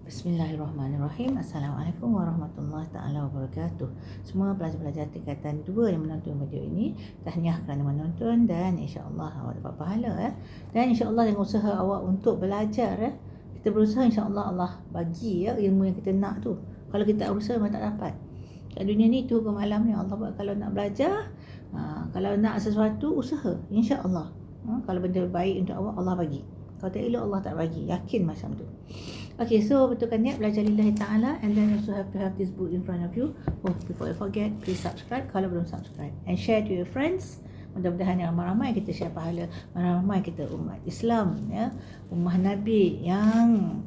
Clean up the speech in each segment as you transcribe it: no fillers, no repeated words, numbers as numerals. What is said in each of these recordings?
Bismillahirrahmanirrahim. Assalamualaikum warahmatullahi taala wabarakatuh. Semua pelajar-pelajar tingkatan 2 yang menonton video ini, tahniah kerana menonton dan insya-Allah awak dapat pahala Dan insya-Allah dengan usaha awak untuk belajar kita berusaha, insya-Allah Allah bagi ilmu yang kita nak tu. Kalau kita berusaha memang tak dapat. Kat dunia ni tu hukum alam ni Allah buat. Kalau nak belajar, kalau nak sesuatu usaha, insya-Allah. Kalau benda baik untuk awak, Allah bagi. Kalau tak elok, Allah tak bagi. Yakin macam tu. Okay, so betulkan niat belajar lillahi ta'ala, and then you also have to have this book in front of you. Before you forget, please subscribe kalau belum subscribe, and share to your friends. Mudah-mudahan yang ramai-ramai kita share pahala, ramai-ramai kita umat Islam, ummah Nabi yang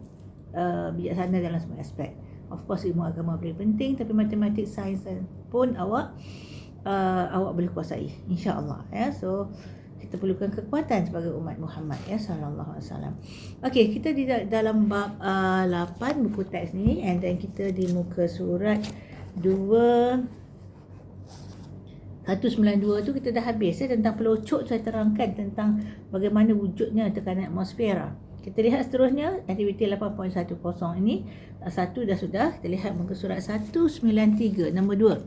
bijaksana dalam semua aspek. Of course ilmu agama paling penting, tapi matematik, sains pun awak boleh kuasai, insya-Allah. So kita perlukan kekuatan sebagai umat Muhammad sallallahu alaihi wasallam. Okey, kita di dalam bab 8 buku teks ni, and then kita di muka surat 192 tu kita dah habis tentang pelocok. Saya terangkan tentang bagaimana wujudnya tekanan atmosfera. Kita lihat seterusnya aktiviti 8.10 ini. Satu dah sudah, kita lihat muka surat 193 nombor 2.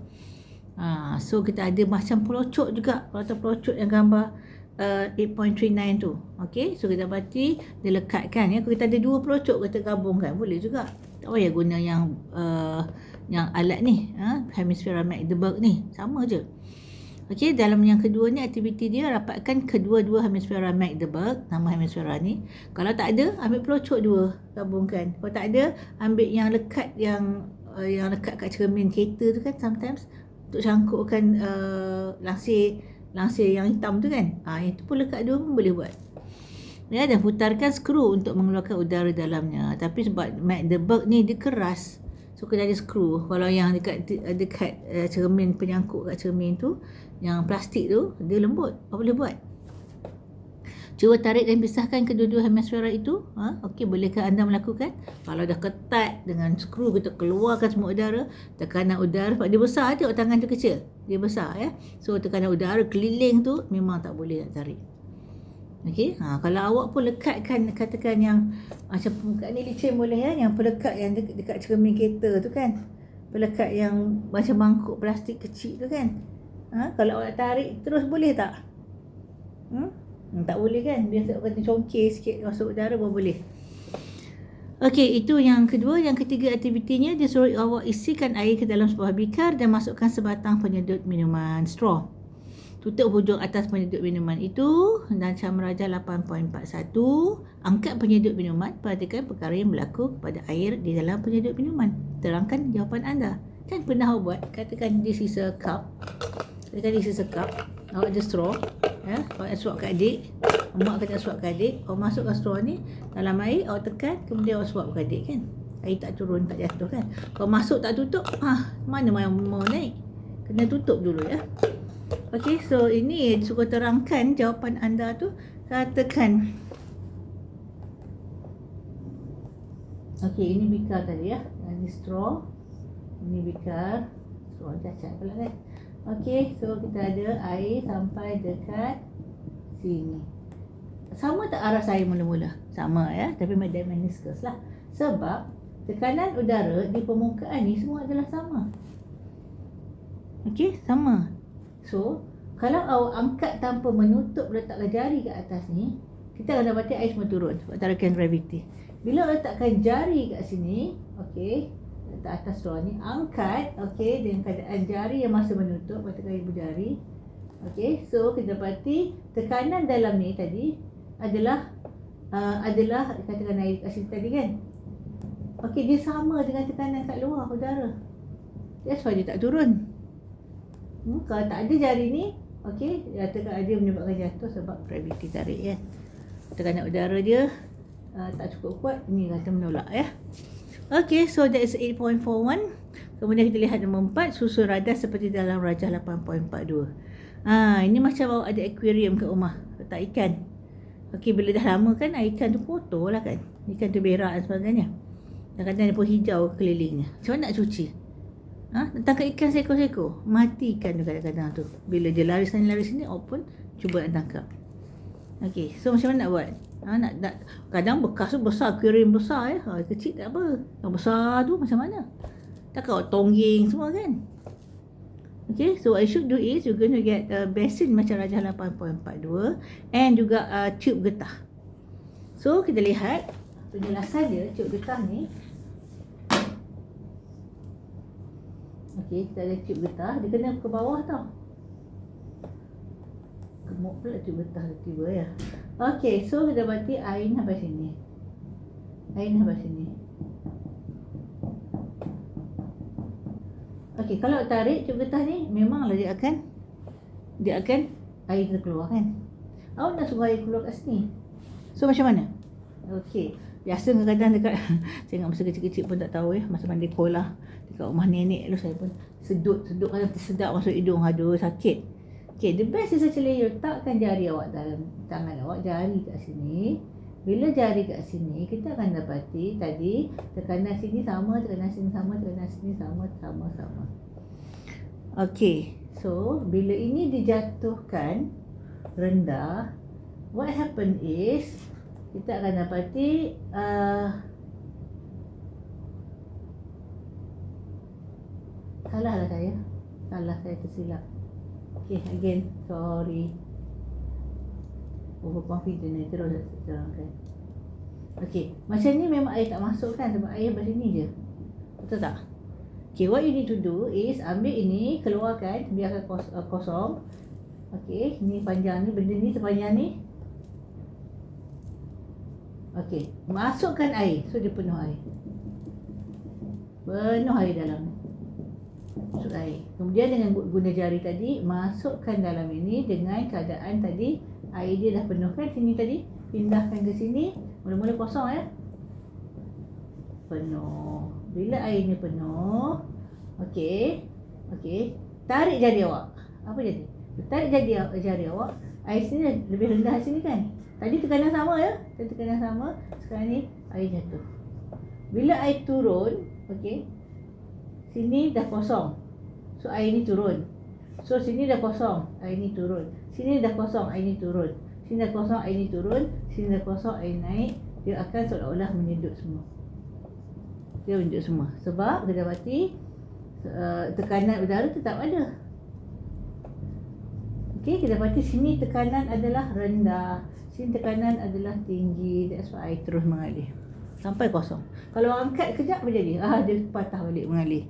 So kita ada macam pelocok juga. Kalau pelocok yang gambar 8.39 tu. Okey, so kita berarti dia lekatkan Kalau kita ada dua pelocok, kita gabungkan boleh juga. Tak payah guna yang alat ni, Hemisphera Magdeburg ni, sama je. Okey, dalam yang kedua ni aktiviti dia rapatkan kedua-dua hemisfera Magdeburg, nama hemisfera ni. Kalau tak ada, ambil pelocok dua, gabungkan. Kalau tak ada, ambil yang lekat yang lekat kat cermin kereta tu kan, sometimes untuk cangkukkan langsir yang hitam tu kan. Itu pun lekat dua pun boleh buat. Dan putarkan skru untuk mengeluarkan udara dalamnya. Tapi sebab Magdeburg ni dia keras, so kena ada skru. Kalau yang dekat cermin, penyangkut kat cermin tu, yang plastik tu, dia lembut. Apa boleh buat? Cuba tarik dan pisahkan kedua-dua hemisfera itu. Okey, bolehkah anda melakukan? Kalau dah ketat dengan skru, kita keluarkan semua udara. Tekanan udara, sebab dia besar, tengok tangan tu kecil, dia besar So tekanan udara keliling tu memang tak boleh nak tarik. Okey, kalau awak pun lekatkan, katakan yang macam kat ni licin boleh yang pelekat yang dekat cermin kereta tu kan. Pelekat yang macam mangkuk plastik kecil tu kan. Kalau awak tarik terus boleh tak? Tak boleh kan? Biasa orang kata congkir sikit masuk udara pun boleh. Okey, itu yang kedua. Yang ketiga aktivitinya, dia suruh awak isikan air ke dalam sebuah bikar dan masukkan sebatang penyedut minuman straw. Tutup hujung atas penyedut minuman itu dan cara Raja 8.41. Angkat penyedut minuman, perhatikan perkara yang berlaku kepada air di dalam penyedut minuman. Terangkan jawapan anda. Kan pernah awak buat, katakan this is a cup. Katakan this is a cup. Awak ada straw. Awak suap kat adik, mak kata suap kat adik, awak masukkan straw ni dalam air, awak tekan, kemudian awak suap kat adik kan. Air tak turun, tak jatuh kan. Kalau masuk tak tutup, mana mau naik? Kena tutup dulu Okey, so ini suka terangkan jawapan anda tu. Katakan, okey, ini bikar tadi ini straw, ini bikar, straw cacat pula kan. Okey, so kita ada air sampai dekat sini. Sama tak arah saya mula-mula? Sama tapi ada meniskus lah. Sebab tekanan udara di permukaan ni semua adalah sama. Okey, sama. So, kalau awak angkat tanpa menutup, letakkan jari kat atas ni, kita akan dapati air semua turun sebab tarikan graviti. Bila letakkan jari kat sini, okey, letak atas straw ni, angkat, okey, dengan keadaan jari yang masih menutup, katakan ibu jari. Okey, so kita dapati tekanan dalam ni tadi adalah katakan air kat sini tadi kan. Okey, dia sama dengan tekanan kat luar udara. That's why dia tak turun. Kalau tak ada jari ni, okey, katakan dia menyebabkan jatuh sebab graviti tarik tekanan udara dia tak cukup kuat, ni kata menolak Okay, so that is 8.41. Kemudian kita lihat nombor 4, susun radar seperti dalam Rajah 8.42. Ini macam awak ada aquarium kat rumah, letak ikan. Okey, bila dah lama kan, ikan tu kotor lah kan. Ikan tu berak dan sebagainya. Kadang-kadang dia pun hijau kelilingnya. Macam mana nak cuci? Tangkap ikan seekor-seekor, mati ikan tu kadang-kadang tu. Bila dia lari sini, awak pun cuba nak tangkap. Okey, so macam mana nak buat? Kadang bekas tu besar, akuarium besar ya. Kecil tak apa. Yang besar tu macam mana? Takkan tongging semua kan? Okay, so what you should do is you're going to get a basin macam Rajah 8.42 and juga tube getah. So kita lihat penjelasan dia tube getah ni. Okay, kita ada tube getah, dia kena ke bawah tau. Gemuk pula tube getah tiba ya. Okay, so kita berarti air ni sampai sini. Air ni sampai sini. Okey, kalau tarik tube getah ni memanglah dia akan air kita keluar kan. Awak nak suruh air keluar kat sini. So macam mana? Okey, biasa kadang-kadang dekat saya ingat masa kecil-kecil pun tak tahu ya, masa mandi kolah dekat rumah nenek dulu saya pun sedut kan tersedak masuk hidung, aduh sakit. Okey, the best is actually you letakkan jari awak dalam tangan awak, jari kat sini. Bila jari kat sini, kita akan dapati tadi tekanan sini sama, tekanan sini sama, tekanan sini sama. Okey, so bila ini dijatuhkan rendah, what happen is kita akan dapati salah saya tersilap. Okey, again, sorry. Overconfident ni terus terangkan. Okey, macam ni memang air tak masuk kan sebab air kat sini je. Betul tak? Okey, what you need to do is ambil ini, keluarkan, biarkan kosong. Okey, ni panjang ni, benda ni sepanjang ni. Okey, masukkan air. So dia penuh air. Penuh air dalam ni. Masuk air. Kemudian dengan guna jari tadi, masukkan dalam ini dengan keadaan tadi air dia dah penuh kan sini tadi. Pindahkan ke sini. Mula-mula kosong ya. Penuh. Bila air ni penuh, okey. Tarik jari awak. Apa jadi? Tarik jari awak. Air sini lebih rendah sini kan. Tadi tekanan sama ya. Sekarang ni air jatuh. Bila air turun, okey. Sini dah kosong. So air ni turun. So sini dah kosong, air ni turun. Sini dah kosong, air ni turun. Sini dah kosong, air ni turun. Sini dah kosong, air naik. Dia akan seolah-olah menyedut semua. Sebab kita dapati tekanan udara tetap ada. Okey, kita dapati sini tekanan adalah rendah, sini tekanan adalah tinggi. That's why air terus mengalir sampai kosong. Kalau angkat kejap apa jadi? Dia patah balik mengalir.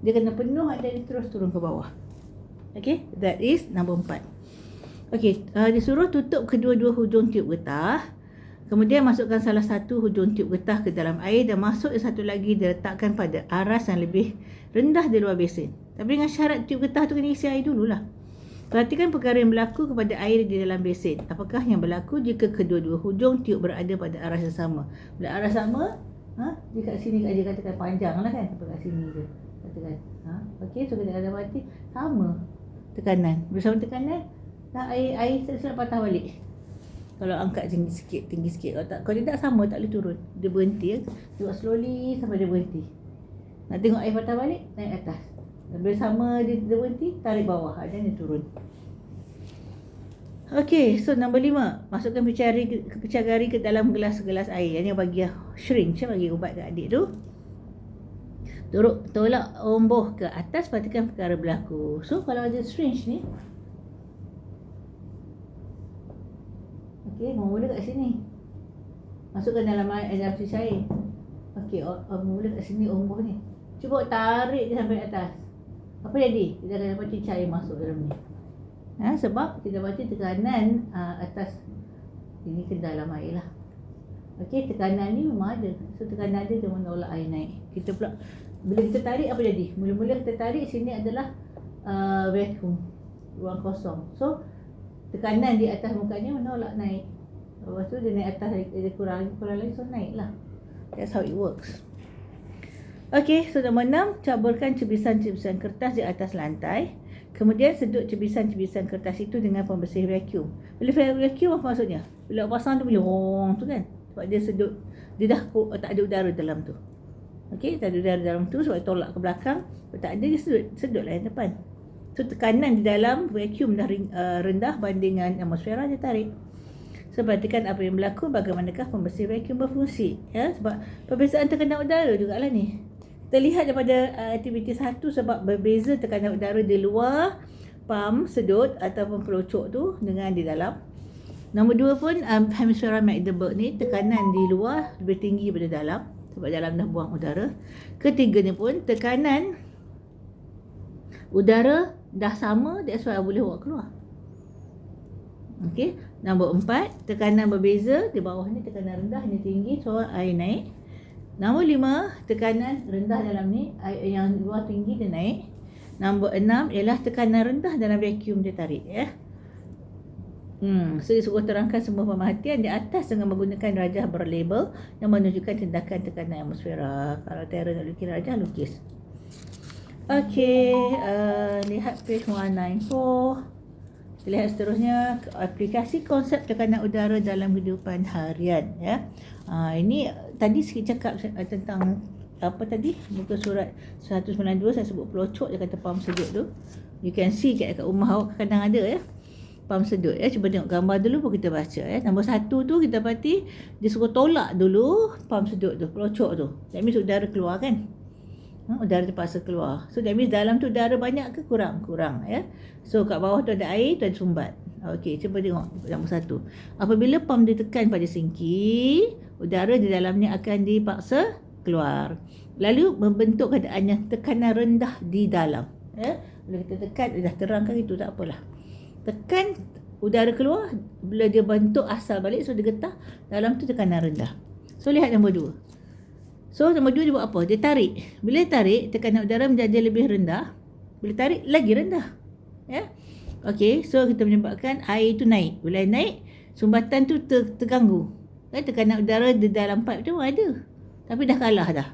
Dia kena penuh dan dia terus turun ke bawah. Okay, that is number 4. Okay, disuruh tutup kedua-dua hujung tiub getah. Kemudian masukkan salah satu hujung tiub getah ke dalam air dan masuk yang satu lagi diletakkan pada aras yang lebih rendah di luar besin. Tapi dengan syarat tiub getah tu kena isi air dululah. Perhatikan perkara yang berlaku kepada air di dalam besin. Apakah yang berlaku jika kedua-dua hujung tiub berada pada aras yang sama? Bila aras sama, dia kat sini dia katakan panjang lah kan. Sampai kat sini je. Katakan. Okey, so kita akan dapati sama tekanan. Bersama tekanan, air silap patah balik. Kalau angkat tinggi sikit. Kalau tidak sama, tak boleh turun. Dia berhenti ya. Dia buat slowly sampai dia berhenti. Nak tengok air patah balik, naik atas. Bila sama dia berhenti, tarik bawah. Dan dia turun. Okey, so nombor 5. Masukkan picagari ke dalam gelas air. Yang bagi shrink, bagi ubat ke adik tu. Tolak omboh ke atas, perhatikan perkara berlaku. So kalau ada syringe ni, okey, mula kat sini. Masukkan dalam sisa air. Okey, mula kat sini omboh ni. Cuba tarik dia sampai atas. Apa jadi? Kita akan dapat cair masuk dalam ni. Sebab kita baca tekanan atas ini ke dalam air lah. Okey, tekanan ni memang ada. So tekanan dia menolak air naik. Kita pula bila kita tarik apa jadi? Mula-mula kita tarik sini adalah vacuum, ruang kosong. So tekanan di atas mukanya menolak naik. Lepas tu dia naik atas, dia kurang lagi, so naik lah. That's how it works. Okay, so nombor 6, caburkan cebisan-cebisan kertas di atas lantai. Kemudian sedut cebisan-cebisan kertas itu dengan pembersih vacuum. Bila vacuum apa maksudnya? Bila pasang tu boleh tu kan. Sebab dia sedut, dia dah tak ada udara dalam tu. Okey, tak ada udara dalam tu sebab tolak ke belakang. Kalau tak ada, dia sedutlah yang depan. So tekanan di dalam vacuum dah rendah bandingan atmosfera, dia tarik. So, perhatikan apa yang berlaku, bagaimanakah pembersih vacuum berfungsi. Ya, sebab perbezaan tekanan udara jugalah ni. Kita lihat daripada aktiviti 1 sebab berbeza tekanan udara di luar pam sedut ataupun pelocok tu dengan di dalam. Nombor 2 pun hemisfera Magdeburg ni tekanan di luar lebih tinggi daripada dalam sebab dalam dah buang udara. Ketiganya pun tekanan udara dah sama, that's why boleh bawa keluar. Okey, nombor 4 tekanan berbeza, di bawah ni tekanan rendah, ni tinggi, so air naik. Nombor 5 tekanan rendah dalam ni, air yang luar tinggi dia naik. Nombor 6 ialah tekanan rendah dalam vacuum dia tarik ya. So disuruh terangkan semua pemerhatian di atas dengan menggunakan rajah berlabel yang menunjukkan tindakan tekanan atmosfera. Kalau Tara nak lukis rajah, lukis. Okey, lihat page 194. Kita lihat seterusnya, aplikasi konsep tekanan udara dalam kehidupan harian ya. Ini tadi sikit cakap tentang apa tadi, muka surat 192 saya sebut pelocok, dia kata pam sedut tu. You can see kat rumah awak kadang ada ya, pam sedut ya. Cuba tengok gambar dulu baru kita baca ya. Nombor 1 tu kita pati dia suruh tolak dulu pam sedut tu, pelocok tu. That means udara keluar kan. Udara terpaksa keluar. So that means dalam tu udara banyak ke kurang? Kurang ya. So kat bawah tu ada air, tu ada sumbat. Okey, cuba tengok nombor 1. Apabila pam ditekan pada sinki, udara di dalamnya akan dipaksa keluar. Lalu membentuk keadaan tekanan rendah di dalam. Ya. Bila kita tekan, dah terangkan itu, tak apalah. Tekan, udara keluar, bila dia bentuk asal balik, so dia getah, dalam tu tekanan rendah. So lihat nombor 2. So nombor 2 dia buat apa? Dia tarik. Bila tarik, tekanan udara menjadi lebih rendah. Bila tarik, lagi rendah. Ya. Okey, so kita menyebabkan air tu naik. Bila air naik, sumbatan tu terganggu. Tekanan udara di dalam pipe tu ada, tapi dah kalah dah.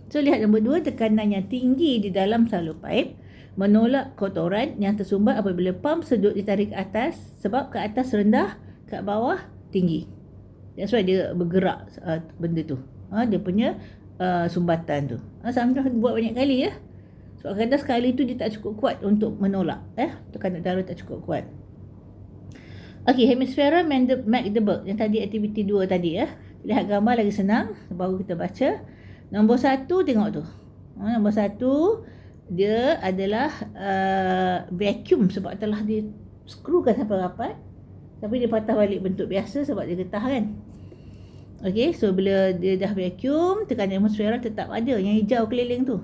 So lihat nombor 2, tekanan yang tinggi di dalam salur pipe menolak kotoran yang tersumbat apabila pam sedut ditarik ke atas, sebab ke atas rendah, kat bawah tinggi. That's why dia bergerak benda tu. Dia punya sumbatan tu. Sampai buat banyak kali ya. Sebab kadang sekali tu dia tak cukup kuat untuk menolak. Tekanan udara tak cukup kuat. Okey, hemisfera Magdeburg yang tadi aktiviti 2 tadi ya. Lihat gambar lagi senang, baru kita baca. Nombor 1 tengok tu. Nombor 1 dia adalah vacuum sebab telah di skrukan sampai rapat. Tapi dia patah balik bentuk biasa sebab dia getah kan. Okey, so bila dia dah vacuum, tekanan atmosfera tetap ada yang hijau keliling tu.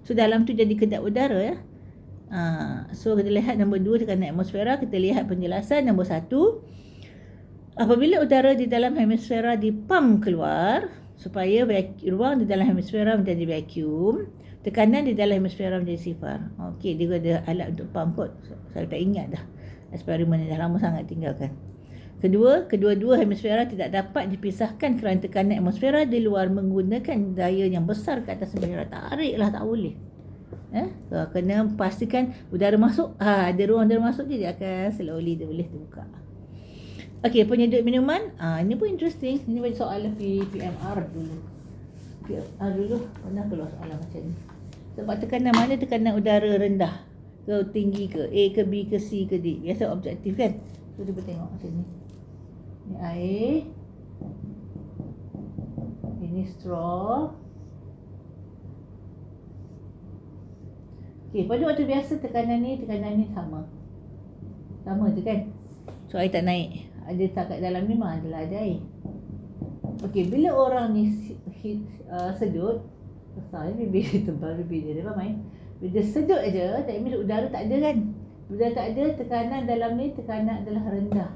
So dalam tu jadi kedap udara ya. So kita lihat nombor 2 tekanan atmosfera, kita lihat penjelasan nombor 1. Apabila udara di dalam hemisfera dipam keluar supaya ruang di dalam hemisfera menjadi vacuum, tekanan di dalam hemisfera menjadi sifar. Okey, dia ada alat untuk pam kot. Saya tak ingat dah. Eksperimen ni dah lama sangat tinggalkan. Kedua-dua hemisfera tidak dapat dipisahkan kerana tekanan atmosfera di luar menggunakan daya yang besar ke atas hemisfera. Tariklah, tak boleh. Kena pastikan udara masuk. Ada ruang udara masuk je, dia akan slowly dia boleh terbuka. Okey, penyedut minuman. Ini pun interesting. Ini bagi soalan PMR dulu. PMR dulu pernah keluar soalan macam ni. Sebab tekanan mana tekanan udara rendah ke tinggi ke, A ke B ke C ke D. Biasa objektif kan. So cuba tengok macam ni. Ni air. Ini straw. Okey, pada waktu biasa tekanan ni sama. Sama je kan. So air tak naik. Ada tak kat dalam ni memang adalah ada air. Okey, bila orang ni sedut, besar bibir tebal bibir dia ramai. Bila dia sedut aja, tak means udara tak ada kan. Udara tak ada, tekanan dalam ni tekanan adalah rendah.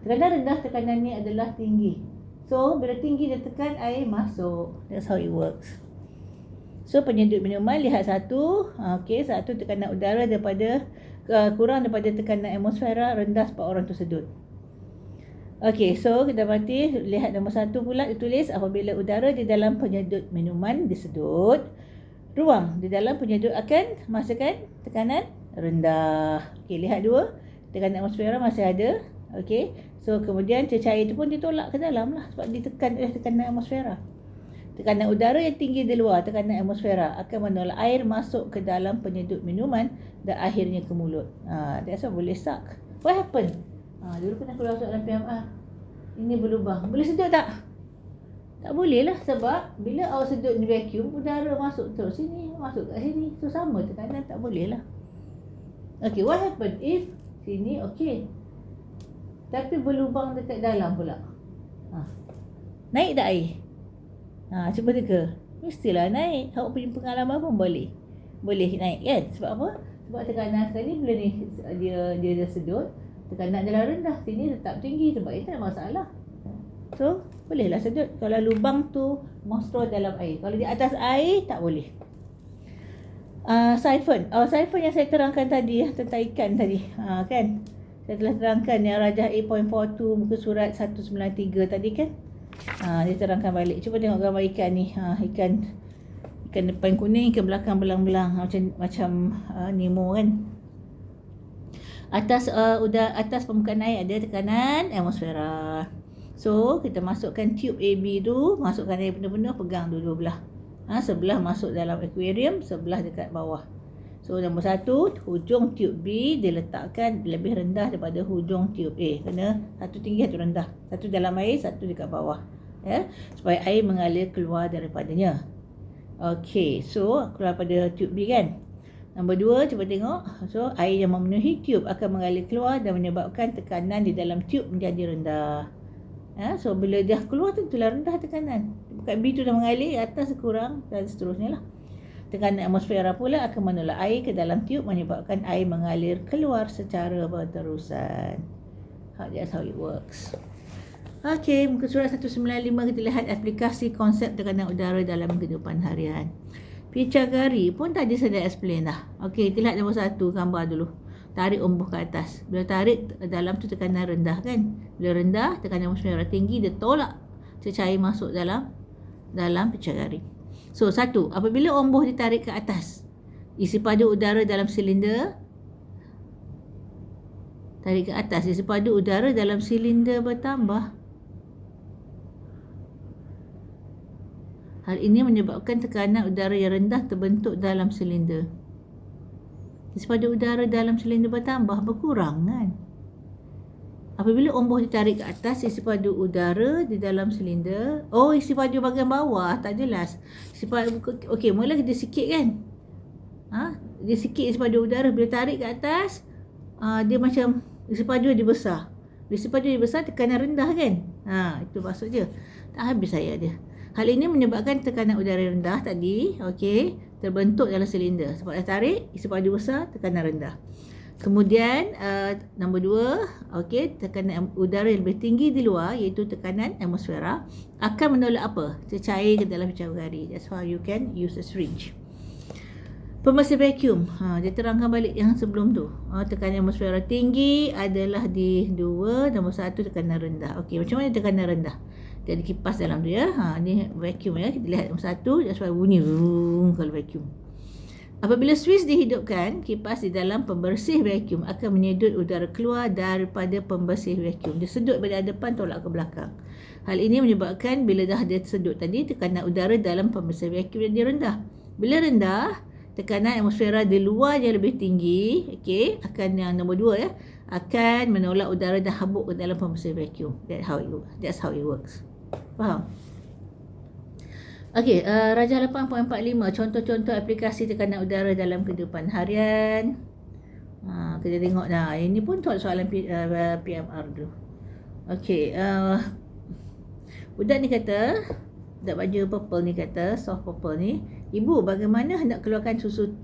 Tekanan rendah, tekanan ni adalah tinggi. So bila tinggi dia tekan, air masuk. That's how it works. So penyedut minuman, lihat 1. Okey, 1 tekanan udara daripada kurang daripada tekanan atmosfera, rendah sebab orang tu sedut. Okey, so kita berarti lihat nombor 1 pula ditulis apabila udara di dalam penyedut minuman disedut, ruang di dalam penyedut akan menghasilkan tekanan rendah. Okey, lihat 2, tekanan atmosfera masih ada. Okey, so kemudian cecair itu pun ditolak ke dalam lah sebab ditekan oleh tekanan atmosfera. Tekanan udara yang tinggi di luar, tekanan atmosfera akan menolak air masuk ke dalam penyedut minuman dan akhirnya ke mulut. That's why boleh suck. What happened? Dulu pernah keluar soalan PMR. Ini berlubang. Boleh sedut tak? Tak boleh lah, sebab bila awak sedut ni vacuum, udara masuk terus sini, masuk kat sini. So sama tekanan, tak boleh lah. Okay, what happen if sini okay, tapi berlubang dekat dalam pula? Naik tak air? Cuba teka. Mestilah naik. Awak punya pengalaman pun boleh naik kan? Sebab apa? Sebab tekanan sekali bila ni dia dah sedut, tekanan dalam rendah, sini tetap tinggi, sebab itu tak ada masalah. So bolehlah sedut. Kalau lubang tu monstro dalam air, kalau di atas air tak boleh. Siphon. Siphon yang saya terangkan tadi tentang ikan tadi, kan? Saya telah terangkan yang Rajah 8.42 muka surat 193 tadi kan. Dia terangkan balik. Cuba tengok gambar ikan ni. Ikan depan kuning, ikan belakang belang-belang, macam Nemo kan. Atas permukaan air ada tekanan atmosfera. So kita masukkan tube AB tu, masukkan air penuh-penuh, pegang dua belah. Sebelah masuk dalam aquarium, sebelah dekat bawah. So nombor 1, hujung tube B diletakkan lebih rendah daripada hujung tube A. Kena satu tinggi, satu rendah. Satu dalam air, satu dekat bawah. Ya, supaya air mengalir keluar daripadanya. Okey, so keluar pada tube B kan. Nombor 2, cuba tengok. So air yang memenuhi tube akan mengalir keluar dan menyebabkan tekanan di dalam tube menjadi rendah. So bila dah keluar tentulah rendah tekanan. Dekat B tu dah mengalir, atas kurang dan seterusnya lah. Tekanan atmosfera pula akan menolak air ke dalam tube, menyebabkan air mengalir keluar secara berterusan. That's how it works. Okey, muka surat 195 kita lihat aplikasi konsep tekanan udara dalam kehidupan harian. Pichagari pun tadi saya dah explain dah. Okey, kita lihat nombor 1, gambar dulu. Tarik umbuh ke atas. Bila tarik, dalam tu tekanan rendah kan. Bila rendah, tekanan atmosfera tinggi, dia tolak cecair masuk dalam pichagari. So, 1, apabila umbuh ditarik ke atas, isi padu udara dalam silinder, tarik ke atas, isi padu udara dalam silinder bertambah. Hal ini menyebabkan tekanan udara yang rendah terbentuk dalam silinder. Isi padu udara dalam silinder bertambah, berkurang kan. Apabila umbuh ditarik ke atas, isi padu udara di dalam silinder, isi padu bahagian bawah, tak jelas. Isi padu, okey, mula dia sikit kan. Dia sikit isi padu udara, bila tarik ke atas, dia macam isi padu dia besar. Bila isi padu dia besar, tekanan rendah kan. Itu maksud dia. Tak habis ayat dia. Hal ini menyebabkan tekanan udara rendah tadi, okey, terbentuk dalam silinder. Sebab dah tarik, isi padu besar, tekanan rendah. Kemudian nombor 2, okey, tekanan udara yang lebih tinggi di luar, iaitu tekanan atmosfera, akan menolak apa? Cecair ke dalam pichagari. That's how you can use a syringe. Pembersih vacuum, dia terangkan balik yang sebelum tu. Tekanan atmosfera tinggi adalah di 2, nombor 1 tekanan rendah. Okey, macam mana tekanan rendah? Dia ada kipas dalam tu ya. Ni vacuum ya. Kita lihat nombor 1, dia suara bunyi kalau vacuum. Apabila switch dihidupkan, kipas di dalam pembersih vacuum akan menyedut udara keluar daripada pembersih vacuum. Dia sedut dari depan tolak ke belakang. Hal ini menyebabkan bila dah dia sedut tadi, tekanan udara dalam pembersih vacuum jadi rendah. Bila rendah, tekanan atmosfera di luar yang lebih tinggi, okey, akan yang nombor 2 ya, akan menolak udara dan habuk ke dalam pembersih vacuum. That's how it works. Faham? Okey, Rajah 8.45, contoh-contoh aplikasi tekanan udara dalam kehidupan harian. Kita tengok dah. Ini pun soalan PMR tu. Okey, budak ni kata, budak baju purple ni kata, soft purple ni, ibu bagaimana hendak keluarkan susu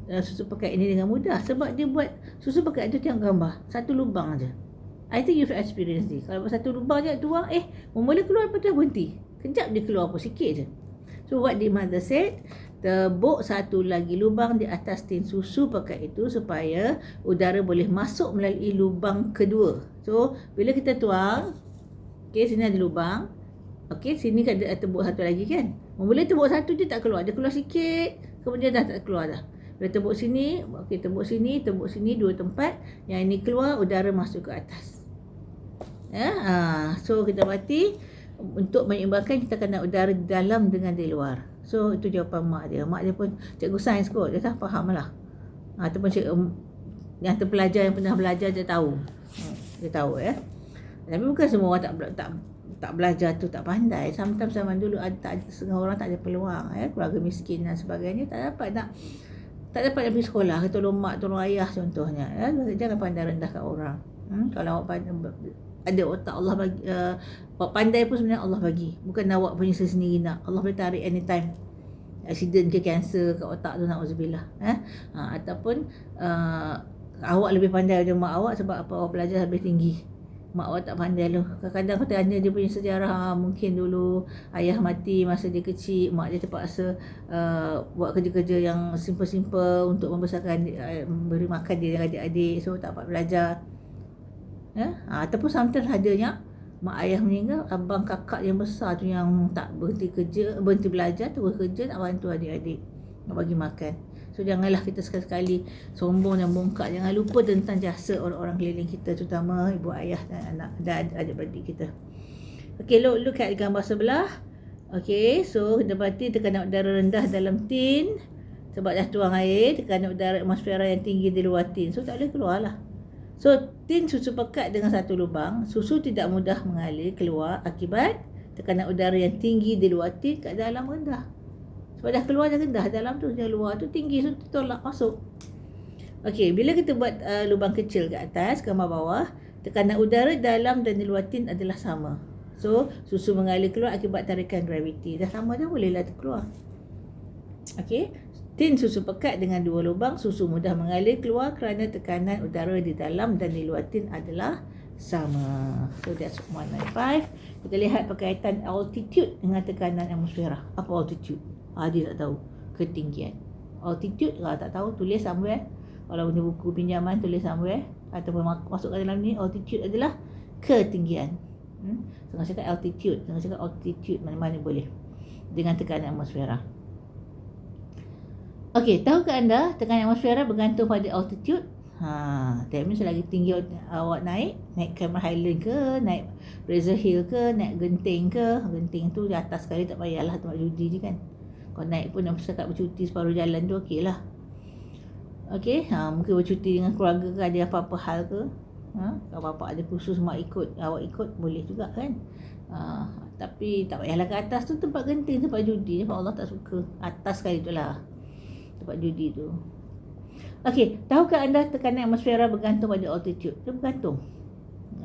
pekat ini dengan mudah? Sebab dia buat susu pekat tu, tengok gambar, satu lubang aja. I think you've experienced ni. Kalau satu lubang je tuang, mula keluar lepas tu berhenti. Kejap dia keluar apa sikit je. So what the mother said, tebuk satu lagi lubang di atas tin susu pekat itu supaya udara boleh masuk melalui lubang kedua. So bila kita tuang, okey, sini ada lubang. Okey, sini kan ada tebuk satu lagi kan. Mula tebuk satu dia tak keluar, dia keluar sikit, kemudian dah tak keluar dah. Bila tebuk sini, okey, tebuk sini, dua tempat. Yang ini keluar, udara masuk ke atas. So kita berarti untuk menyeimbangkan kita kena udara di dalam dengan di luar. So itu jawapan mak dia. Mak dia pun cikgu sains kot, dia tak faham lah. Ataupun yang terpelajar yang pernah belajar dia tahu. Dia tahu ya. Tapi bukan semua orang tak belajar tu tak pandai. Sometimes zaman dulu setengah orang tak ada peluang, keluarga miskin dan sebagainya, tak dapat nak pergi sekolah, tolong mak, tolong ayah contohnya. Jangan pandai rendahkan orang. Kalau awak ada otak Allah bagi, awak pandai pun sebenarnya Allah bagi, bukan awak punya sendiri nak. Allah boleh tarik anytime. Accident ke kanser kat otak tu, na'udzubillah. Ataupun awak lebih pandai daripada mak awak sebab apa? Awak belajar lebih tinggi. Mak awak tak pandai tu. Kadang-kadang aku tanya dia punya sejarah, mungkin dulu ayah mati masa dia kecil, mak dia terpaksa buat kerja-kerja yang simple-simple untuk membesarkan, beri makan dia dan adik-adik, so tak dapat belajar. Ataupun sometimes adanya mak ayah meninggal, abang kakak yang besar tu yang tak berhenti belajar, terus kerja, tak bantu adik-adik, nak bagi makan. So janganlah kita sekali-sekali sombong dan bongkak. Jangan lupa tentang jasa orang-orang keliling kita, terutama ibu ayah dan anak dan adik-beradik kita. Okay, look at gambar sebelah. Okay, so dapati tekanan udara rendah dalam tin sebab dah tuang air. Tekanan udara atmosfera yang tinggi di luar tin, so tak boleh keluar lah. So tin susu pekat dengan satu lubang. Susu tidak mudah mengalir keluar akibat tekanan udara yang tinggi di luar tin kat dalam rendah. Sebab dah keluar dah rendah, dalam tu yang luar tu tinggi, so tolak masuk. Okey, bila kita buat lubang kecil kat atas, gambar bawah, tekanan udara dalam dan di luar tin adalah sama. So susu mengalir keluar akibat tarikan graviti. Dah sama dah, bolehlah keluar. Okey, tin susu pekat dengan dua lubang, susu mudah mengalir keluar kerana tekanan udara di dalam dan di luar tin adalah sama. So that's 195. Kita lihat berkaitan altitude dengan tekanan atmosfera. Apa altitude? Dia tak tahu. Ketinggian. Altitude kalau tak tahu, tulis somewhere. Kalau punya buku pinjaman, tulis somewhere. Ataupun masukkan dalam ni, altitude adalah ketinggian. Tengah cakap altitude, tengah cakap altitude, mana-mana boleh. Dengan tekanan atmosfera. Okey, tahukah anda tekanan atmosfera bergantung pada altitude? That means lagi tinggi awak naik Cameron Highland ke, naik Fraser Hill ke, naik Genting ke. Genting tu di atas sekali, tak payahlah tempat judi je kan. Kalau naik pun nak bercakap bercuti separuh jalan tu okey lah. Okey, mungkin bercuti dengan keluarga ke, ada apa-apa hal ke. Kalau bapak ada khusus mak ikut, awak ikut, boleh juga kan. Tapi tak payahlah ke atas tu, tempat genting, tempat judi. Sebab Allah tak suka. Atas sekali tu lah tempat judi tu. Okey, tahukah anda tekanan atmosfera bergantung pada altitude? Dia bergantung.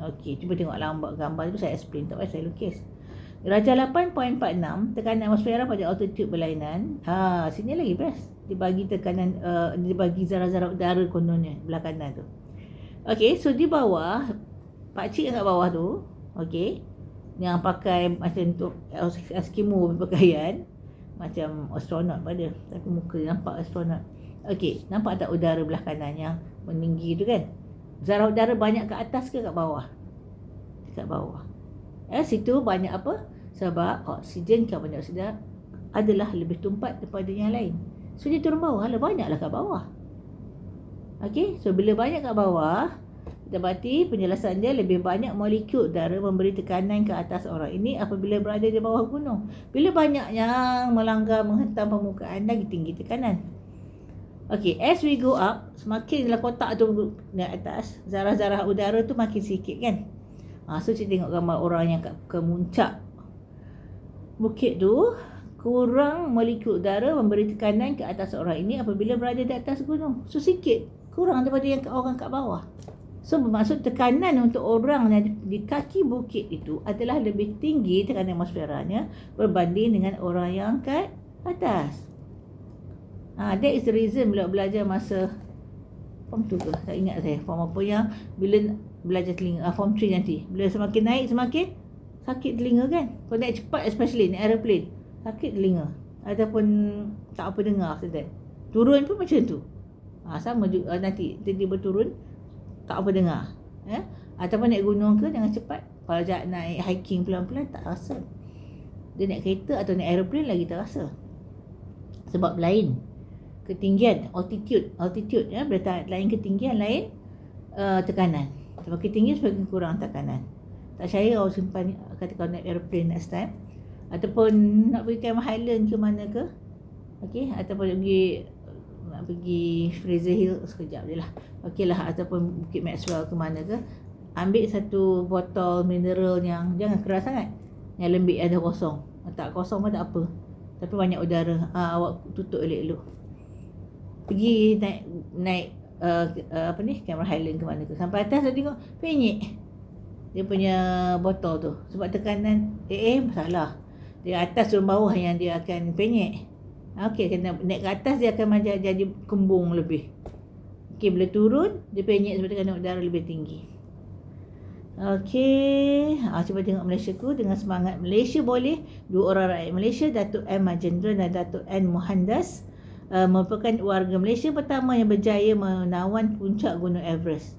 Okey, cuba tengok gambar tu, saya explain, tak payah saya lukis. Darjah 8.46, tekanan atmosfera pada altitude berlainan. Sini lagi best. Dibagi tekanan, dibagi zarah-zarah udara kononnya belah kanan tu. Okey, so di bawah, pakcik kat bawah tu, okey, yang pakai macam tu Eskimo berpakaian macam astronot pada, tapi muka dia nampak astronot. Okey, nampak tak udara belah kanan yang meninggi tu kan? Zarah udara banyak kat atas ke kat bawah? Kat bawah. Situ banyak apa? Sebab oksigen, karbon dioksida adalah lebih tumpat daripada yang lain. So dia turun bawah, banyaklah kat bawah. Okey, so bila banyak kat bawah, kita berarti penjelasan dia lebih banyak molekul udara memberi tekanan ke atas orang ini apabila berada di bawah gunung. Bila banyak yang melanggar menghentam permukaan, lagi tinggi tekanan. Okey, as we go up, semakinlah kotak tu naik atas, zarah-zarah udara tu makin sikit kan. So kita tengok gambar orang yang kat kemuncak bukit tu, kurang molekul udara memberi tekanan ke atas orang ini apabila berada di atas gunung. So sikit, kurang daripada yang orang kat bawah. So bermaksud tekanan untuk orang yang di kaki bukit itu adalah lebih tinggi tekanan atmosferanya berbanding dengan orang yang kat atas. That is the reason bila belajar masa form 2 ke, tak ingat saya form apa, yang bila belajar telinga, form 3 nanti, bila semakin naik semakin sakit telinga kan. Kalau naik cepat, especially naik aeroplane, sakit telinga ataupun tak apa dengar after that. Turun pun macam tu, sama juga nanti tiba-tiba turun tak apa dengar, ataupun naik gunung ke jangan cepat. Kalau naik hiking pelan-pelan tak rasa. Dia naik kereta atau naik aeroplane lagi terasa. Sebab lain ketinggian, altitude lain ketinggian, lain tekanan. Semakin tinggi semakin kurang tekanan. Tak percaya awak simpan, kata kau naik aeroplane next time, ataupun nak pergi Cameron Highland ke mana ke, okey, ataupun nak pergi Fraser Hill sekejap je lah, okey lah, ataupun Bukit Maxwell ke mana ke, ambil satu botol mineral yang jangan keras sangat, Yang lembik ada kosong. Tak kosong pun tak apa. Tapi banyak udara. Awak tutup elok-elok. Pergi naik apa ni, Cameron Highland ke mana tu. Sampai atas saya tengok penyek dia punya botol tu. Sebab tekanan salah. Dia atas turun bawah yang dia akan penyek. Okey, kena naik ke atas dia akan jadi kembung lebih. Okey, bila turun dia penyek sebab tekanan udara lebih tinggi. Okey, cuba tengok Malaysia ku dengan semangat Malaysia boleh. Dua orang rakyat Malaysia, Datuk M. Majendra dan Datuk N. Mohandas, merupakan warga Malaysia pertama yang berjaya menawan puncak Gunung Everest.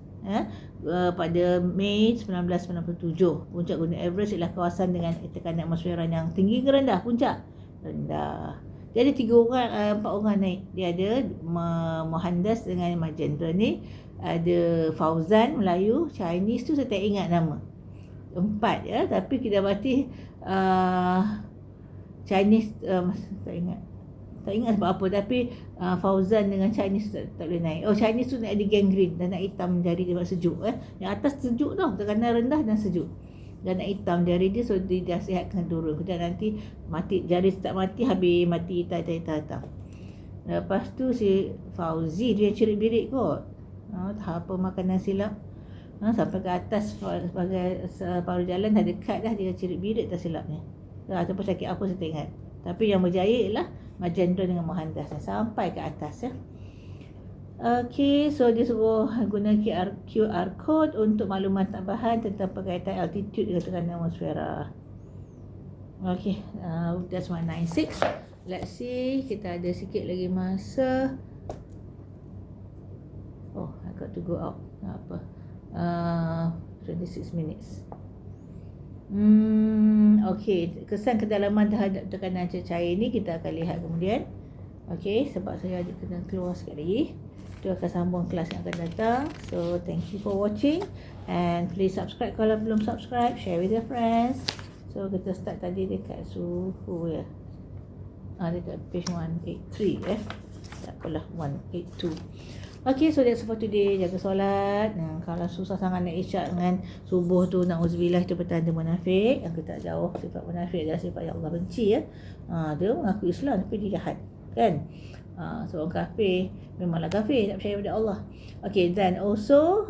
Pada Mei 1997. Puncak Gunung Everest ialah kawasan dengan tekanan atmosfera yang tinggi ke rendah? Puncak rendah. Jadi 4 orang naik. Dia ada Mohandas dengan Majendra ni. Ada Fauzan Melayu, Chinese tu saya tak ingat nama. 4 tapi kita berarti Chinese tak ingat sebab apa, tapi Fauzan dengan Chinese tak boleh naik. Chinese tu naik di gangrene dan nak hitam jari dia sebab sejuk. Yang atas sejuk tau, tekanan rendah dan sejuk. Dan nak hitam jari dia, so dia sihatkan turun. Kemudian nanti mati, jari tak mati, habis mati hitam. Lepas tu si Fauzi dia cerit birik kot. Tak apa makanan silap. Sampai ke atas sebagai separuh jalan dah dekat dah dia cerit birik tak silapnya. Ataupun sakit apa saya tak ingat. Tapi yang berjaya ialah Majendra dengan Mohandas sampai ke atas. Okey, so dia suruh guna QR code untuk maklumat tambahan tentang perkaitan altitude dengan tekanan atmosfera. Okey, that's 196. Let's see, kita ada sikit lagi masa. I got to go out. 26 minutes. Okey, kesan kedalaman terhadap tekanan cair ni kita akan lihat kemudian. Okey, sebab saya ada kena keluar sekali lagi. Kita akan sambung kelas yang akan datang. So, thank you for watching. And please subscribe kalau belum subscribe. Share with your friends. So, kita start tadi dekat suhu ya. Dekat page 183 Tak apalah, 182. Okay, so that's for today. Jaga solat. Kalau susah sangat nak isyak dengan subuh tu, na'udzubillah, itu petanda munafik. Yang kita jauh sifat munafik adalah sifat yang Allah benci. Dia mengaku Islam tapi dia jahat, kan? Seorang kafir memanglah kafir, tak percaya pada Allah. Okay, dan also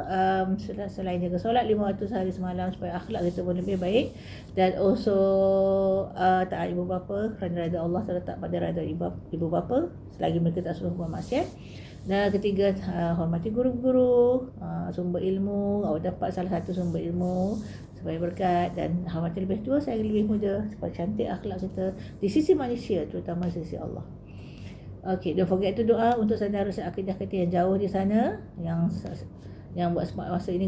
selain jaga solat 5 waktu sehari semalam supaya akhlak kita pun lebih baik. Dan also taat ibu bapa kerana redha Allah terletak pada redha ibu bapa selagi mereka tak suruh buat maksiat. Dan ketiga, hormati guru-guru, sumber ilmu. Awak dapat salah satu sumber ilmu supaya berkat. Dan hormati lebih tua, sayangi lebih muda supaya cantik akhlak kita di sisi manusia, terutama di sisi Allah. Okay, don't forget to doa untuk saudara seakidah kita yang jauh di sana, yang buat semua masa ini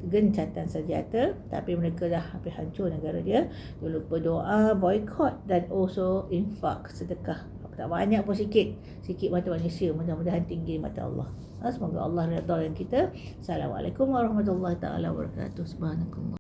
gencatan senjata, tapi mereka dah hampir hancur negara dia. Jangan lupa doa, boycott dan also infak, sedekah. Tak banyak pun, sikit mata manusia, mudah-mudahan tinggi mata Allah. Semoga Allah redha dengan kita. Assalamualaikum warahmatullahi taala wabarakatuh. Subhanakallah.